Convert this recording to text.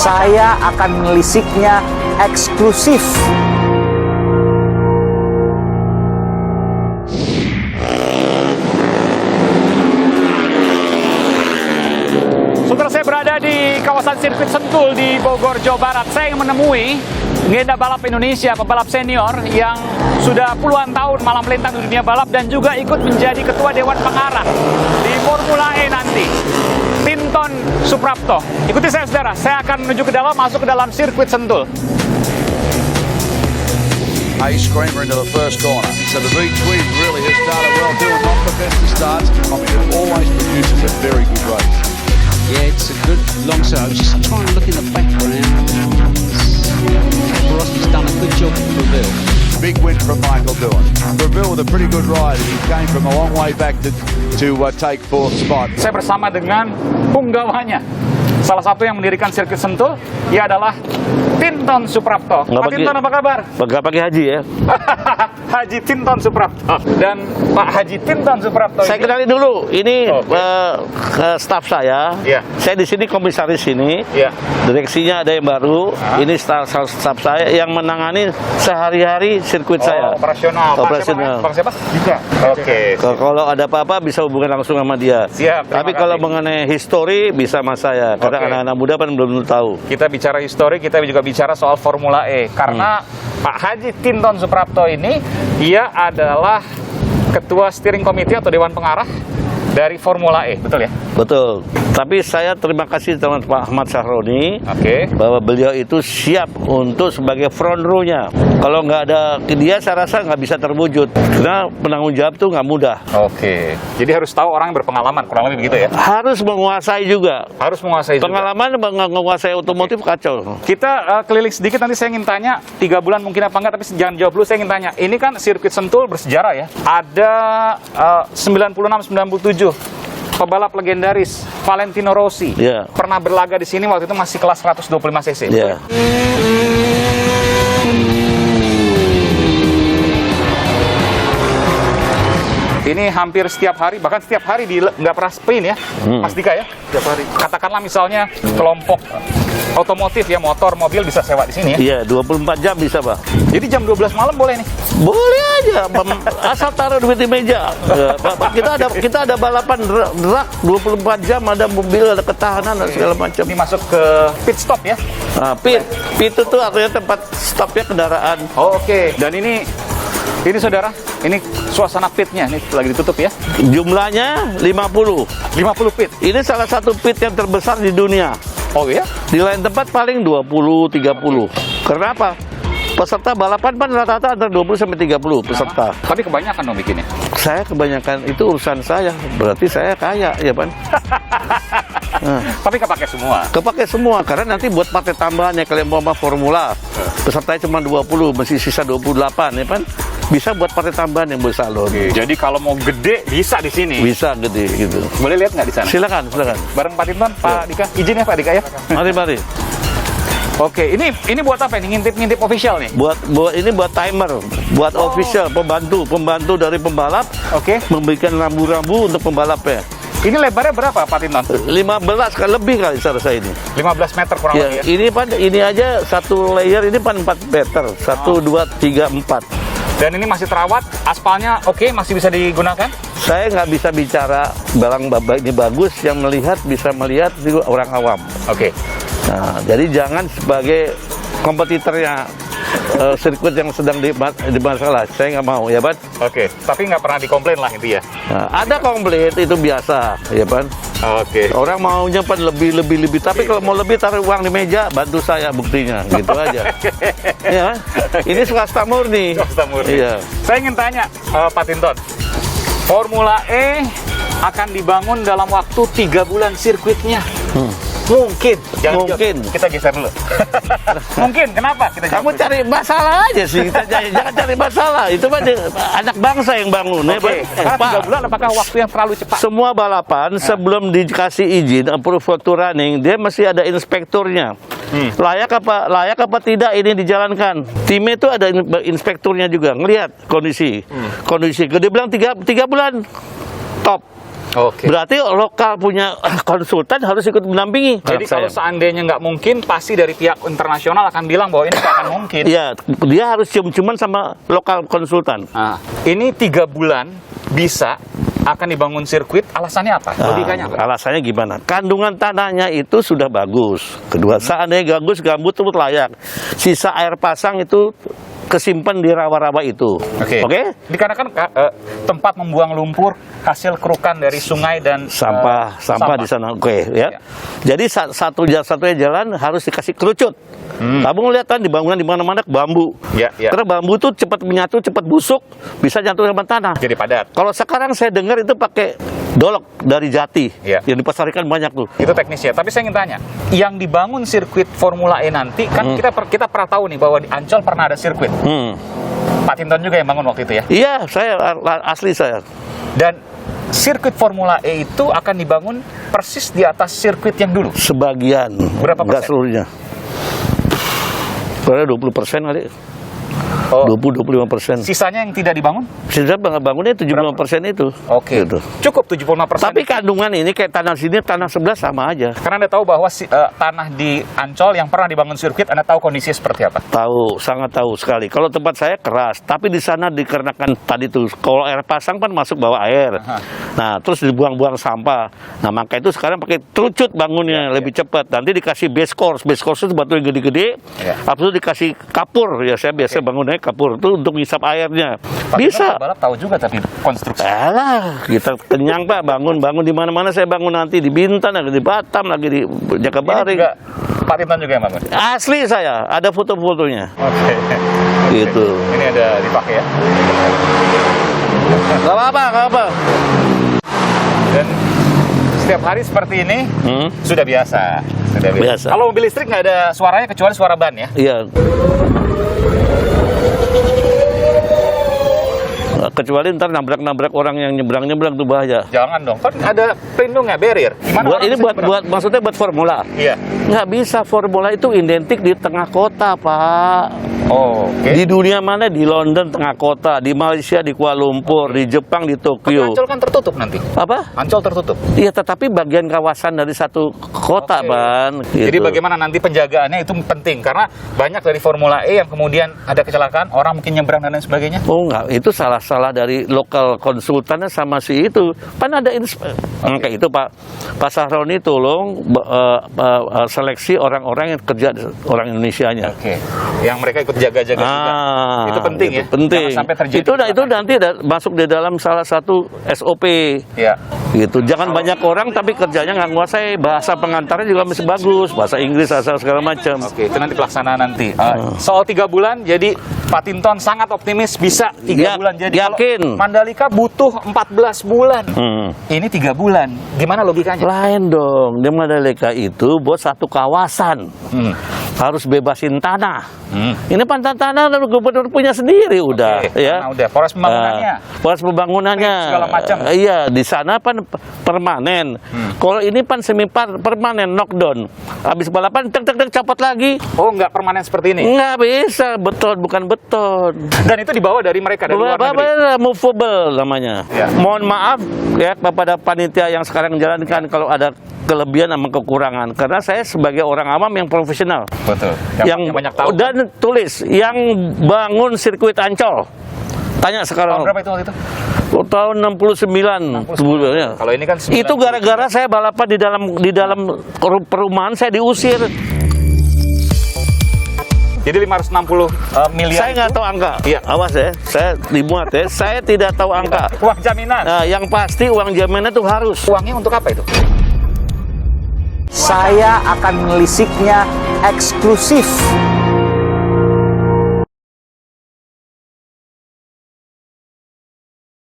Saya akan menelisiknya eksklusif. Saudara, saya berada di kawasan sirkuit Sentul di Bogor, Jawa Barat. Saya ingin menemui legenda balap Indonesia, pebalap senior yang sudah puluhan tahun malam melintang di dunia balap dan juga ikut menjadi ketua Dewan Pengarah di Formula E nanti, Tinton Suprapto. Ikuti saya, saudara. Saya akan menuju ke dalam, masuk ke dalam sirkuit Sentul. A screamer into the first corner. So the V12 really has started well, doing not the best of starts. I mean, it always produces a very good race. Yeah, it's a good long shot. I was just trying to look in the background. Rossi's done a good job for Breville. Big win from Michael Doohan. Breville with a pretty good ride. He came from a long way back to take fourth spot. Saya bersama dengan punggawanya, salah satu yang mendirikan sirkuit Sentul, ia adalah Tinton Suprapto. Pak Tinton, apa kabar? Pagi Haji ya. Haji Tinton Suprapto. Dan Pak Haji Tinton Suprapto Saya kenalin dulu, ini staf saya. Iya. Saya di sini komisaris sini. Iya. Direksinya ada yang baru. Ini staf saya yang menangani sehari-hari sirkuit saya. Operasional. Operasional. Bang siapa? Dika. Oke. Kalau ada apa-apa bisa hubungan langsung sama dia. Siap. Tapi kalau mengenai histori bisa sama saya. Karena anak-anak muda kan belum tahu. Kita bicara histori, kita juga bicara soal Formula E. Karena Pak Haji Tinton Suprapto ini, dia adalah ketua steering committee atau dewan pengarah dari Formula E, betul ya? Betul. Tapi saya terima kasih teman Pak Ahmad Sahroni bahwa beliau itu siap untuk sebagai front row-nya. Kalau nggak ada dia, saya rasa nggak bisa terwujud. Karena penanggung jawab itu nggak mudah. Oke. Jadi harus tahu orang yang berpengalaman, kurang lebih begitu ya? Harus menguasai juga. Harus menguasai juga. Pengalaman menguasai otomotif kacau. Kita keliling sedikit, nanti saya ingin tanya 3 bulan mungkin apa enggak, tapi jangan jawab dulu. Saya ingin tanya, ini kan sirkuit Sentul bersejarah ya. Ada 96-97 pebalap legendaris Valentino Rossi pernah berlaga di sini, waktu itu masih kelas 125 cc. Ini hampir setiap hari, bahkan setiap hari nggak pernah spin ya, Mas Dika ya? Setiap hari. Katakanlah misalnya kelompok otomotif ya, motor, mobil bisa sewa di sini ya? Iya, 24 jam bisa, Pak. Jadi jam 12 malam boleh nih? Boleh aja, asal taruh duit di meja. Kita ada balapan drag 24 jam, ada mobil, ada ketahanan, dan segala macam. Ini masuk ke pit stop ya? Nah, pit itu tuh artinya tempat stopnya kendaraan. Oke. Dan ini saudara, ini suasana pitnya, ini lagi ditutup ya. Jumlahnya 50 pit. Ini salah satu pit yang terbesar di dunia. Oh iya? Di lain tempat paling 20-30. Karena apa? Peserta balapan kan rata-rata antara 20-30 peserta. Tapi kebanyakan dong bikinnya? Saya kebanyakan, itu urusan saya. Berarti saya kaya, ya Pan? Tapi kepake semua? Kepake semua, karena nanti buat partai tambahan ya, kalian mau formula. Pesertanya cuma 20, masih sisa 28, ya Pan? Bisa buat partai tambahan yang bersalon. Jadi kalau mau gede bisa di sini. Bisa gede gitu. Boleh lihat nggak di sana? Silakan. Bareng Pak Tinton, Pak Dika. Izin ya Pak Dika ya. Mari. Oke, ini buat apa ini? Ngintip official nih. Ini buat timer, buat official, pembantu dari pembalap. Memberikan rambu-rambu untuk pembalapnya. Ini lebarnya berapa Pak Tinton? 15 kali lebih kali saya ini. 15 meter kurang lebih ya. Ini aja satu layer ini 4 meter. 1 2 3 4. Dan ini masih terawat, aspalnya masih bisa digunakan? Saya nggak bisa bicara barang ini bagus, yang bisa melihat itu orang awam. Nah, jadi jangan sebagai kompetitornya sirkuit yang sedang di masalah, saya nggak mau, ya Pan? Tapi nggak pernah dikomplain lah itu ya? Nah, ada komplain, itu biasa, ya Pan? Orang maunya Pan lebih, tapi kalau mau lebih taruh uang di meja, bantu saya buktinya, gitu aja. Ya, ini swasta murni. Iya. Saya ingin tanya Pak Tinton, Formula E akan dibangun dalam waktu 3 bulan sirkuitnya. Mungkin. Kita geser dulu. Mungkin, kenapa? Kamu cari masalah aja sih. Jangan cari masalah. Itu mah anak bangsa yang bangun. Karena 3 bulan apakah waktu yang terlalu cepat? Semua balapan sebelum dikasih izin approve waktu running, dia masih ada inspekturnya. Layak apa tidak ini dijalankan. Timnya itu ada inspekturnya juga, ngelihat kondisi. Dia bilang 3 bulan top. Oke. Berarti lokal punya konsultan harus ikut mendampingi. Jadi kalau seandainya nggak mungkin, pasti dari pihak internasional akan bilang bahwa ini nggak akan mungkin. Iya, dia harus cium-ciuman sama lokal konsultan. Nah, ini 3 bulan bisa akan dibangun sirkuit, alasannya apa? Logikanya apa? Alasannya gimana? Kandungan tanahnya itu sudah bagus. Kedua, seandainya bagus, gambut itu layak. Sisa air pasang itu kesimpan di rawa-rawa itu. Oke. Dikarenakan tempat membuang lumpur hasil kerukan dari sungai dan sampah di sana. Oke, ya. Jadi satunya jalan harus dikasih kerucut. Kamu lihat kan di bangunan di mana-mana bambu. Ya. Karena bambu itu cepat menyatu, cepat busuk, bisa nyatu sama tanah. Jadi padat. Kalau sekarang saya dengar itu pakai dolok dari jati, yang dipasarkan banyak tuh. Itu teknisnya. Tapi saya ingin tanya, yang dibangun sirkuit Formula E nanti, kan kita pernah tahu nih bahwa di Ancol pernah ada sirkuit. Pak Tinton juga yang bangun waktu itu ya? Iya, asli saya. Dan sirkuit Formula E itu akan dibangun persis di atas sirkuit yang dulu? Sebagian. Berapa persen? Enggak seluruhnya. Kira 20% kali. 20-25%. Sisanya yang tidak dibangun? Sisa bangunnya 75% itu. Oke. Gitu. Cukup 75%. Tapi kandungan ini kayak tanah sini, tanah sebelah sama aja. Karena Anda tahu bahwa tanah di Ancol yang pernah dibangun sirkuit, Anda tahu kondisinya seperti apa? Tahu, sangat tahu sekali. Kalau tempat saya keras, tapi di sana dikarenakan tadi tuh, kalau air pasang kan masuk bawah air. Nah, terus dibuang-buang sampah. Nah, maka itu sekarang pakai terucut bangunnya lebih cepat. Nanti dikasih base course. Base course itu batu yang gede-gede. Habis itu dikasih kapur. Ya, saya biasa bangunnya kapur itu untuk ngisap airnya. Bisa. Balap tahu juga tapi konstruksi. Alah, kita kenyang Pak, bangun di mana-mana saya bangun nanti di Bintan, lagi di Batam, lagi di Jakabaring. Ini juga Pak Tinton juga yang bangun. Asli saya, ada foto-fotonya. Oke. Gitu. Ini ada dipakai ya. Gak apa-apa. Dan setiap hari seperti ini sudah biasa. Kalau mobil listrik nggak ada suaranya kecuali suara ban ya? Iya. Kecuali ntar nabrak orang yang nyebrang tuh bahaya. Jangan dong, kan ada pelindungnya, barrier. Maksudnya buat formula. Iya. Nggak bisa, formula itu identik di tengah kota, Pak. Di dunia mana? Di London tengah kota, di Malaysia di Kuala Lumpur, di Jepang di Tokyo. Ancol kan tertutup nanti. Apa? Ancol tertutup. Iya, tetapi bagian kawasan dari satu kota, Ban. Gitu. Jadi bagaimana nanti penjagaannya itu penting karena banyak dari Formula E yang kemudian ada kecelakaan, orang mungkin nyebrang dan lain sebagainya. Oh enggak, itu salah dari lokal konsultannya sama si itu. Kan ada kayak itu Pak Sahroni tolong seleksi orang-orang yang kerja orang Indonesianya. Oke. Yang mereka ikut jaga-jaga juga. Itu penting gitu, ya. Penting. Jangan sampai terjadi. Itu nanti masuk di dalam salah satu SOP. Iya. Gitu. Jangan banyak orang tapi kerjanya nggak nguasai, bahasa pengantarnya juga masih bagus, bahasa Inggris asal segala macam. Oke, itu nanti pelaksanaan nanti. Soal 3 bulan, jadi Pak Tinton sangat optimis bisa 3 bulan. Jadi yakin. Mandalika butuh 14 bulan. Ini 3 bulan. Gimana logikanya? Lain dong. Di Mandalika itu buat satu kawasan. Harus bebasin tanah. Ini tanah lalu gubernur punya sendiri udah. Ya. Udah. Proses pembangunannya. Proses pembangunannya. Segala macam. Iya, di sana permanen. Kalau ini semi permanen, knockdown. Habis balapan tek copot lagi. Oh, nggak permanen seperti ini? Nggak bisa, bukan beton. Dan itu dibawa dari mereka dari luar negeri. Movable namanya. Ya. Mohon maaf ya kepada panitia yang sekarang menjalankan kalau ada kelebihan sama kekurangan, karena saya sebagai orang awam yang profesional. Betul. Yang banyak tahu. Dan tulis yang bangun sirkuit Ancol. Tanya sekarang. Tahun berapa itu waktu itu? Tahun 69. Kalau ini kan 90. Itu gara-gara saya balapan di dalam perumahan saya diusir. Jadi 560 miliar. Saya nggak tahu angka. Iya. Awas ya, saya dimuat ya. Saya tidak tahu angka. Uang jaminan. Nah, yang pasti uang jaminan itu harus. Uangnya untuk apa itu? Saya akan melisiknya eksklusif